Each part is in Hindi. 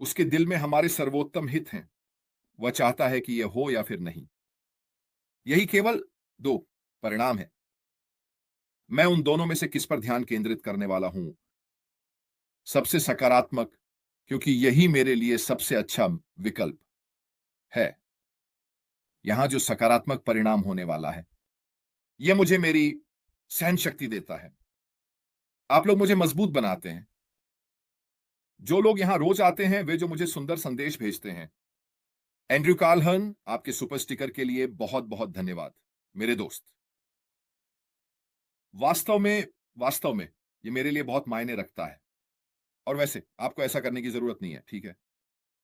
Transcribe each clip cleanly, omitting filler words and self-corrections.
उसके दिल में हमारे सर्वोत्तम हित हैं। वह चाहता है कि यह हो या फिर नहीं। यही केवल 2 परिणाम हैं। मैं उन दोनों में से किस पर ध्यान केंद्रित करने वाला हूं? सबसे सकारात्मक, क्योंकि यही मेरे लिए सबसे अच्छा विकल्प है। यहां जो सकारात्मक परिणाम होने वाला है, यह मुझे मेरी सहन शक्ति देता है। आप लोग मुझे मजबूत बनाते हैं। जो लोग यहां रोज आते हैं, वे जो मुझे सुंदर संदेश भेजते हैं। एंड्रयू कार्लहन, आपके सुपर स्टिकर के लिए बहुत-बहुत धन्यवाद, मेरे दोस्त। वास्तव में वास्तव में ये मेरे लिए बहुत मायने रखता है। और वैसे आपको ऐसा करने की जरूरत नहीं है, ठीक है?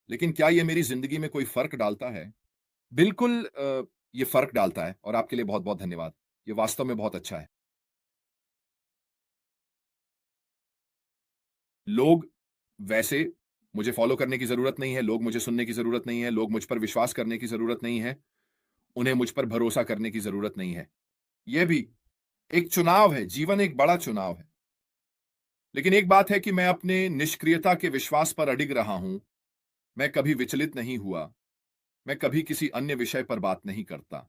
लेकिन क्या ये मेरी जिंदगी में कोई फर्क डालता है? बिल्कुल ये फर्क डालता है और आपके लिए बहुत-बहुत धन्यवाद। ये वास्तव में बहुत अच्छा है। लोग वैसे मुझे फॉलो करने की ज़रूरत नहीं है, लोग मुझे सुनने की ज़रूरत नहीं है, लोग मुझ पर विश्वास करने की ज़रूरत नहीं है, उन्हें मुझ पर भरोसा करने की ज़रूरत नहीं है। ये भी एक चुनाव है, जीवन एक बड़ा चुनाव है। लेकिन एक बात है कि मैं अपने निष्क्रियता के विश्वास पर अडिग रहा हूं। मैं कभी विचलित नहीं हुआ। मैं कभी किसी अन्य विषय पर बात नहीं करता।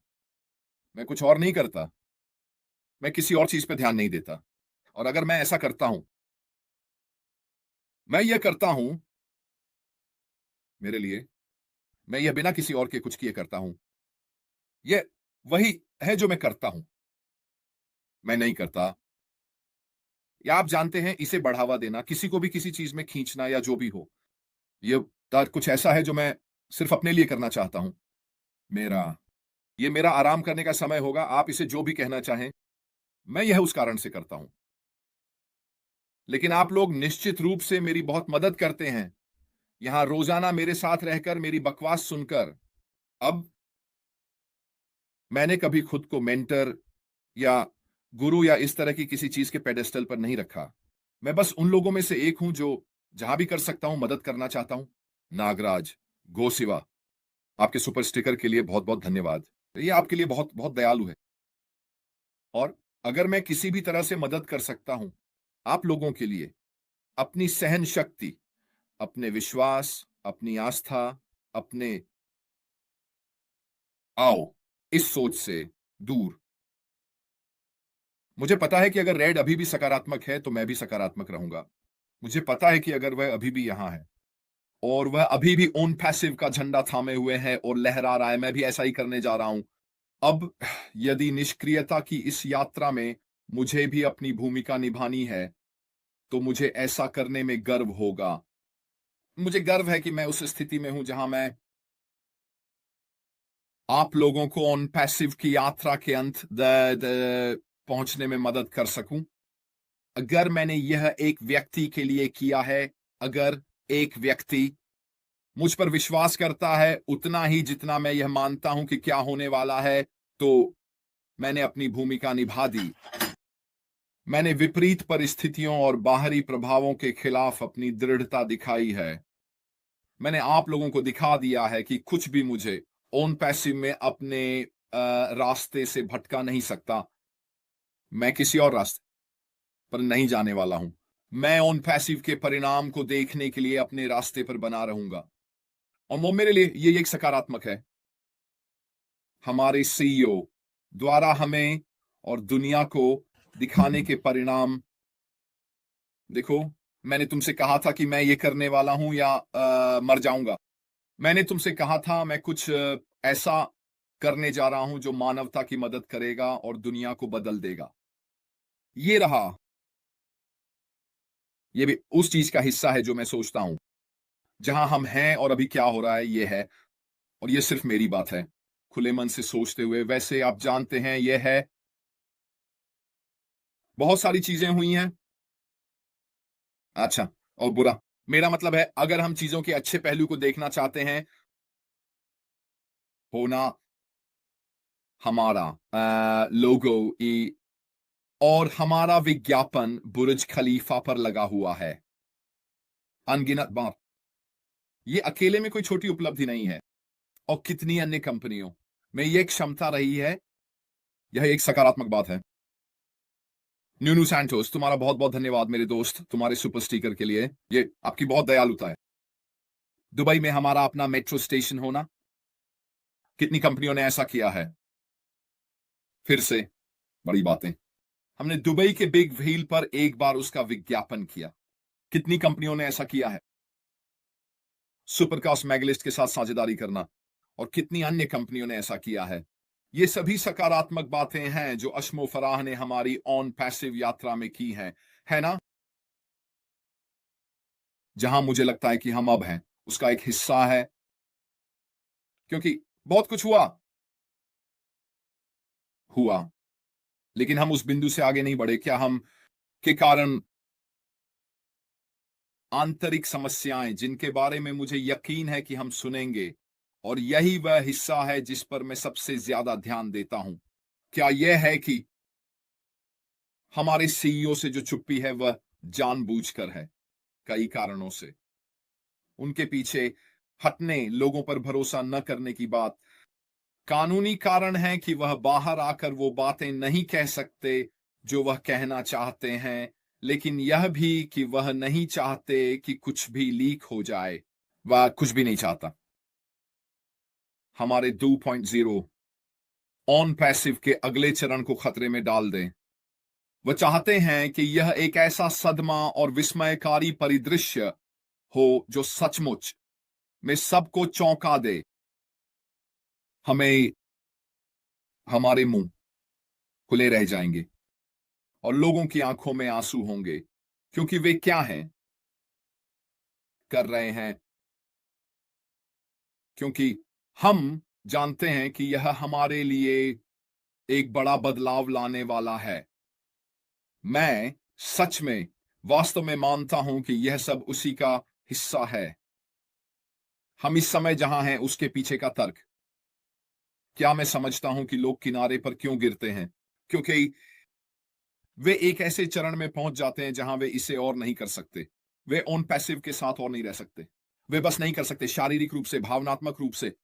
मैं कुछ और नहीं करता। मैं किसी और चीज़ पे ध्यान नहीं देता। और अगर मैं ऐसा करता हूं, मैं यह करता हूं मेरे लिए, मैं यह बिना किसी और के कुछ किए करता हूं। यह वही है जो मैं करता हूं। मैं नहीं करता, या आप जानते हैं, इसे बढ़ावा देना, किसी को भी किसी चीज़ में खींचना या जो भी हो, ये कुछ ऐसा है जो मैं सिर्फ अपने लिए करना चाहता हूं। मेरा ये मेरा आराम करने का समय होगा, आप इसे जो भी कहना चाहें, मैं यह उस कारण से करता हूं। लेकिन आप लोग निश्चित रूप से मेरी बहुत मदद करते हैं, यहां रोजाना मेरे साथ रहकर, मेरी बकवास सुनकर। अब मैंने कभी खुद को मेंटर या गुरु या इस तरह की किसी चीज के पेडेस्टल पर नहीं रखा। मैं बस उन लोगों में से एक हूं जो जहां भी कर सकता हूं मदद करना चाहता हूं। नागराज, गोसिवा, आपके सुपर स्टिकर के लिए बहुत बहुत धन्यवाद। ये आपके लिए बहुत बहुत दयालु है। और अगर मैं किसी भी तरह से मदद कर सकता हूं आप लोगों के लिए, अपनी सहन शक्ति, अपने विश्वास, अपनी आस्था, अपने आओ इस सोच से दूर, मुझे पता है कि अगर रेड अभी भी सकारात्मक है तो मैं भी सकारात्मक रहूंगा। मुझे पता है कि अगर वह अभी भी यहां है और वह अभी भी ओन पैसिव का झंडा थामे हुए है और लहरा रहा है, मैं भी ऐसा ही करने जा रहा हूं। अब यदि निष्क्रियता की इस यात्रा में मुझे भी अपनी भूमिका निभानी है, तो मुझे ऐसा करने में गर्व होगा। मुझे गर्व है कि मैं उस स्थिति में हूं जहां मैं आप लोगों को ऑन पैसिव की यात्रा के अंत पहुंचने में मदद कर सकूं। अगर मैंने यह एक व्यक्ति के लिए किया है, अगर एक व्यक्ति मुझ पर विश्वास करता है उतना ही जितना मैं यह मानता हूं कि क्या होने वाला है, तो मैंने अपनी भूमिका निभा दी। मैंने विपरीत परिस्थितियों और बाहरी प्रभावों के खिलाफ अपनी दृढ़ता दिखाई है। मैंने आप लोगों को दिखा दिया है कि कुछ भी मुझे ओन पैसिव में अपने रास्ते से भटका नहीं सकता। मैं किसी और रास्ते पर नहीं जाने वाला हूं। मैं ओन पैसिव के परिणाम को देखने के लिए अपने रास्ते पर बना रहूंगा। और वो मेरे लिए ये एक सकारात्मक है। हमारे सीईओ द्वारा हमें और दुनिया को दिखाने के परिणाम। देखो, मैंने तुमसे कहा था कि मैं ये करने वाला हूं या मर जाऊंगा। मैंने तुमसे कहा था मैं कुछ ऐसा करने जा रहा हूं जो मानवता की मदद करेगा और दुनिया को बदल देगा। ये रहा, ये भी उस चीज का हिस्सा है जो मैं सोचता हूं। जहां हम हैं और अभी क्या हो रहा है ये है, और ये सिर्फ मेरी बात है, खुले मन से सोचते हुए। वैसे आप जानते हैं ये है, बहुत सारी चीजें हुई हैं, अच्छा और बुरा। मेरा मतलब है, अगर हम चीजों के अच्छे पहलू को देखना चाहते हैं, होना हमारा लोगो और हमारा विज्ञापन बुर्ज खलीफा पर लगा हुआ है अनगिनत बार। ये अकेले में कोई छोटी उपलब्धि नहीं है। और कितनी अन्य कंपनियों में ये क्षमता रही है, यह एक सकारात्मक बात है। न्यूनू सैंटोस, तुम्हारा बहुत बहुत धन्यवाद मेरे दोस्त, तुम्हारे सुपर स्टिकर के लिए। ये आपकी बहुत दयालुता है। दुबई में हमारा अपना मेट्रो स्टेशन होना। कितनी कंपनियों ने ऐसा किया है? फिर से बड़ी बातें। हमने दुबई के बिग व्हील पर एक बार उसका विज्ञापन किया। कितनी कंपनियों ने ऐसा किया है? सुपरकास्ट मैगलिस्ट के साथ साझेदारी करना। और कितनी अन्य कंपनियों ने ऐसा किया है? ये सभी सकारात्मक बातें हैं जो अशमो फराह ने हमारी ऑन पैसिव यात्रा में की हैं, है ना? जहां मुझे लगता है कि हम अब हैं, उसका एक हिस्सा है। क्योंकि बहुत कुछ हुआ, लेकिन हम उस बिंदु से आगे नहीं बढ़े। क्या हम के कारण आंतरिक समस्याएं जिनके बारे में मुझे यकीन है कि हम सुनेंगे, और यही वह हिस्सा है जिस पर मैं सबसे ज्यादा ध्यान देता हूं। क्या यह है कि हमारे सीईओ से जो चुप्पी है वह जानबूझकर है? कई कारणों से उनके पीछे हटने, लोगों पर भरोसा न करने की बात। कानूनी कारण है कि वह बाहर आकर वो बातें नहीं कह सकते जो वह कहना चाहते हैं, लेकिन यह भी कि वह नहीं चाहते कि कुछ भी लीक हो जाए। वह कुछ भी नहीं चाहता हमारे 2.0 ऑन पैसिव के अगले चरण को खतरे में डाल दें। वह चाहते हैं कि यह एक ऐसा सदमा और विस्मयकारी परिदृश्य हो जो सचमुच में सबको चौंका दे। हमें हमारे मुंह खुले रह जाएंगे और लोगों की आंखों में आंसू होंगे, क्योंकि वे क्या हैं कर रहे हैं। क्योंकि हम जानते हैं कि यह हमारे लिए एक बड़ा बदलाव लाने वाला है। मैं सच में वास्तव में मानता हूं कि यह सब उसी का हिस्सा है। हम इस समय जहां हैं उसके पीछे का तर्क। क्या मैं समझता हूं कि लोग किनारे पर क्यों गिरते हैं? क्योंकि वे एक ऐसे चरण में पहुंच जाते हैं जहां वे इसे और नहीं कर सकते। वे ऑन पैसिव के साथ और नहीं रह सकते। वे बस नहीं कर सकते, शारीरिक रूप से, भावनात्मक रूप से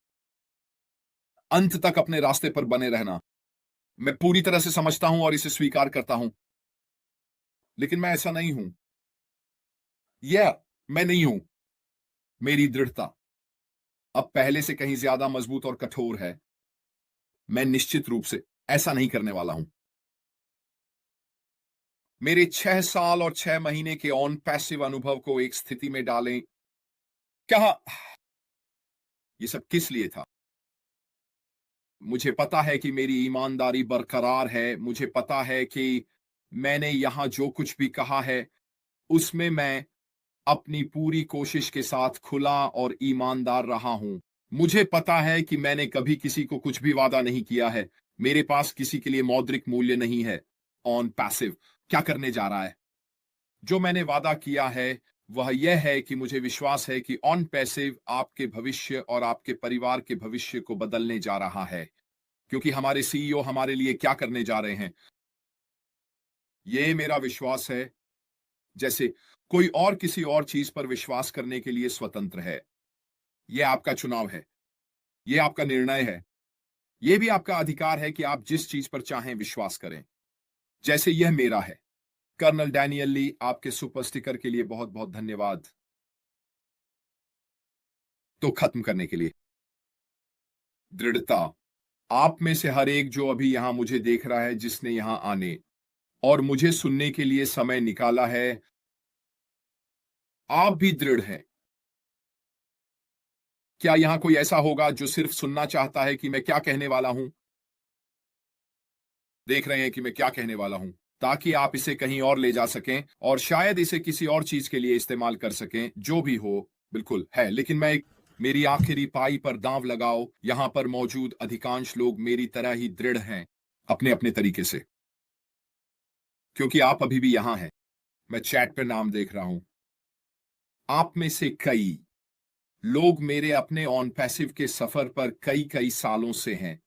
अंत तक अपने रास्ते पर बने रहना। मैं पूरी तरह से समझता हूं और इसे स्वीकार करता हूं, लेकिन मैं ऐसा नहीं हूं। यह मैं नहीं हूं। मेरी दृढ़ता अब पहले से कहीं ज्यादा मजबूत और कठोर है। मैं निश्चित रूप से ऐसा नहीं करने वाला हूं। मेरे 6 साल और 6 महीने के ऑन पैसिव अनुभव को एक स्थिति में डालें। क्या ये सब किस लिए था? मुझे पता है कि मेरी ईमानदारी बरकरार है। मुझे पता है कि मैंने यहां जो कुछ भी कहा है उसमें मैं अपनी पूरी कोशिश के साथ खुला और ईमानदार रहा हूं। मुझे पता है कि मैंने कभी किसी को कुछ भी वादा नहीं किया है। मेरे पास किसी के लिए मौद्रिक मूल्य नहीं है। ऑन पैसिव क्या करने जा रहा है? जो मैंने वादा किया है वह यह है कि मुझे विश्वास है कि ऑन पैसिव आपके भविष्य और आपके परिवार के भविष्य को बदलने जा रहा है। क्योंकि हमारे सीईओ हमारे लिए क्या करने जा रहे हैं, यह मेरा विश्वास है। जैसे कोई और किसी और चीज पर विश्वास करने के लिए स्वतंत्र है। यह आपका चुनाव है। यह आपका निर्णय है। यह भी आपका अधिकार है कि आप जिस चीज पर चाहें विश्वास करें। जैसे यह मेरा है। कर्नल डैनियल ली, आपके सुपर स्टिकर के लिए बहुत बहुत धन्यवाद। तो खत्म करने के लिए दृढ़ता। आप में से हर एक जो अभी यहां मुझे देख रहा है, जिसने यहां आने और मुझे सुनने के लिए समय निकाला है, आप भी दृढ़ हैं। क्या यहां कोई ऐसा होगा जो सिर्फ सुनना चाहता है कि मैं क्या कहने वाला हूं? देख रहे हैं कि मैं क्या कहने वाला हूं, ताकि आप इसे कहीं और ले जा सकें और शायद इसे किसी और चीज के लिए इस्तेमाल कर सकें। जो भी हो, बिल्कुल है। लेकिन मेरी आखिरी पाई पर दांव लगाओ। यहां पर मौजूद अधिकांश लोग मेरी तरह ही दृढ़ हैं, अपने अपने तरीके से। क्योंकि आप अभी भी यहां हैं। मैं चैट पर नाम देख रहा हूं। आप में से कई लोग मेरे अपने ऑन पैसिव के सफर पर कई कई सालों से हैं।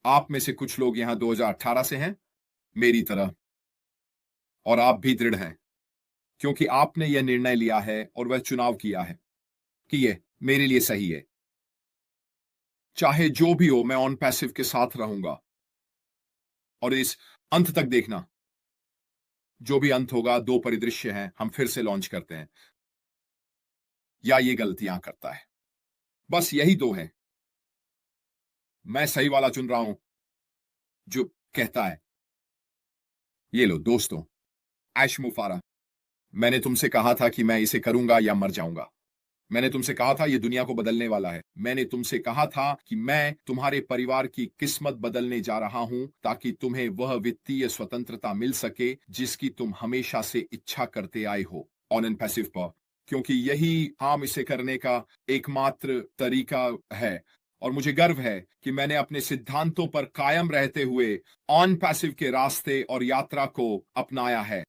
आप में से कुछ लोग यहां 2018 से हैं, मेरी तरह। और आप भी दृढ़ हैं, क्योंकि आपने यह निर्णय लिया है और वह चुनाव किया है कि यह मेरे लिए सही है। चाहे जो भी हो, मैं ऑन पैसिव के साथ रहूंगा और इस अंत तक देखना। जो भी अंत होगा, दो परिदृश्य हैं, हम फिर से लॉन्च करते हैं। या ये गलतियां करता है। बस यही दो है। मैं सही वाला चुन रहा हूं जो कहता है, ये लो दोस्तों, ऐश मुफारा, मैंने तुमसे कहा था कि मैं इसे करूंगा या मर जाऊंगा। मैंने तुमसे कहा था ये दुनिया को बदलने वाला है। मैंने तुमसे कहा था कि मैं तुम्हारे परिवार की किस्मत बदलने जा रहा हूं ताकि तुम्हें वह वित्तीय स्वतंत्रता मिल सके जिसकी तुम हमेशा से इच्छा करते आए हो ऑन एंड पैसिव पर, क्योंकि यही हम इसे करने का एकमात्र तरीका है। और मुझे गर्व है कि मैंने अपने सिद्धांतों पर कायम रहते हुए ऑन पैसिव के रास्ते और यात्रा को अपनाया है।